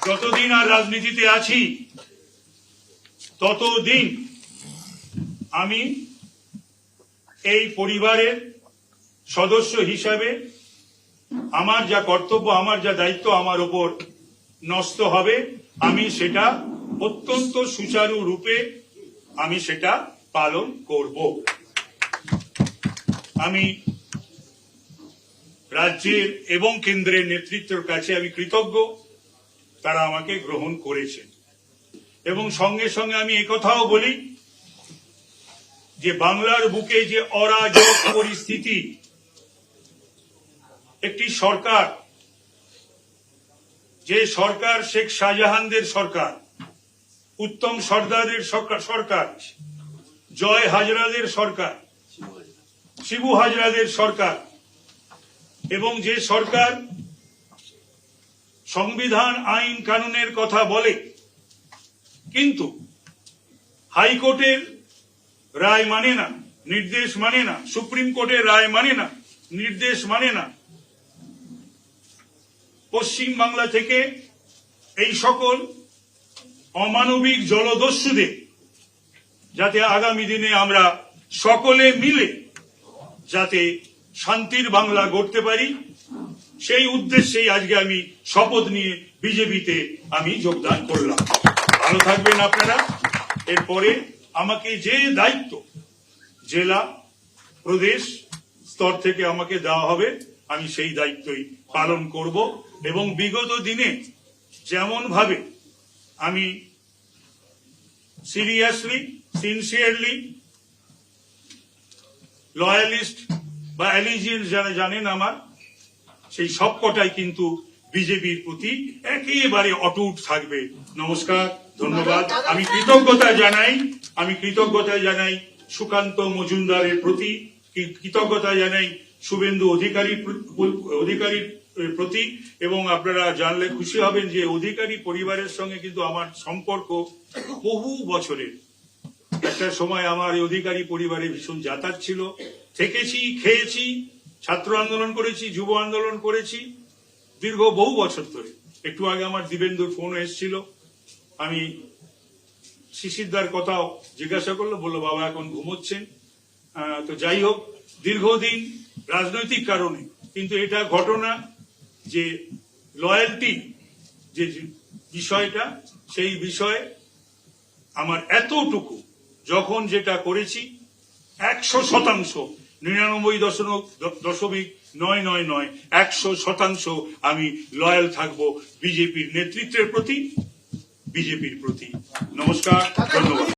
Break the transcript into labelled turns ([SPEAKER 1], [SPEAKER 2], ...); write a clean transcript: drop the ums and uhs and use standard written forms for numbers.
[SPEAKER 1] যতদিন আর রাজনীতিতে আছি ততদিন আমি এই পরিবারের সদস্য হিসাবে আমার যা কর্তব্য, আমার যা দায়িত্ব আমার উপর ন্যস্ত হবে, আমি সেটা অত্যন্ত সুচারু রূপে আমি সেটা পালন করব। আমি রাজ্যের এবং কেন্দ্রের নেতৃত্বের কাছে আমি কৃতজ্ঞ, তারা আমাকে গ্রহণ করেছেন। এবং সঙ্গে সঙ্গে আমি একথাও বলি যে বাংলার বুকে যে অরাজক পরিস্থিতি, একটি সরকার, যে সরকার শেখ শাহজাহানদের সরকার, উত্তম সর্দারের সরকার, জয় হাজরাদের সরকার, শিবু হাজরাদের সরকার, এবং যে সরকার সংবিধান আইন কানুনের কথা বলে কিন্তু হাইকোর্টের রায় মানে না, নির্দেশ মানে না, সুপ্রিম কোর্টের রায় মানে না, নির্দেশ মানে না, পশ্চিম বাংলা থেকে এই সকল অমানবিক জলদস্যুদের যাতে আগামী দিনে আমরা সকলে মিলে যাতে শান্তির বাংলা গড়তে পারি, সেই উদ্দেশ্যেই আজকে আমি শপথ নিয়ে বিজেপিতে আমি যোগদান করলাম। ভালো থাকবেন আপনারা। এরপরে আমাকে যে দায়িত্ব জেলা প্রদেশ স্তর থেকে আমাকে দেওয়া হবে আমি সেই দায়িত্বই পালন করব। এবং বিগত দিনে যেমন ভাবে আমি সিরিয়াসলি, সিনসিয়ারলি, লয়ালিস্ট বা অ্যালিজিয়েন্ট যারা জানেন আমার, সেই সবকটাই কিন্তু বিজেপির প্রতি একেবারে অটুট থাকবে। নমস্কার, ধন্যবাদ। আমি কৃতজ্ঞতা জানাই সুকান্ত মজুমদারের প্রতি, কৃতজ্ঞতা জানাই শুভেন্দু অধিকারীর প্রতি, এবং আপনারা জানলে খুশি হবেন যে অধিকারী পরিবারের সঙ্গে কিন্তু আমার সম্পর্ক বহু বছরের। একটা সময় আমার এই অধিকারী পরিবারে ভীষণ যাতায়াত ছিল, থেকেছি, খেয়েছি, ছাত্র আন্দোলন করেছি, যুব আন্দোলন করেছি দীর্ঘ বহু বছর ধরে। একটু আগে আমার দিবেন্দুর ফোন এসেছিল, আমি শিশিরদার কথাও জিজ্ঞাসা করলো, বললো বাবা এখন ঘুমোচ্ছেন। তো যাই হোক, দীর্ঘদিন রাজনৈতিক কারণে, কিন্তু এটা ঘটনা যে লয়্যালটি যে বিষয়টা, সেই বিষয়ে আমার এতটুকু যখন যেটা করেছি 100%, 99.999, 100% আমি লয়াল থাকবো বিজেপির নেতৃত্বের প্রতি, বিজেপির প্রতি। নমস্কার, ধন্যবাদ।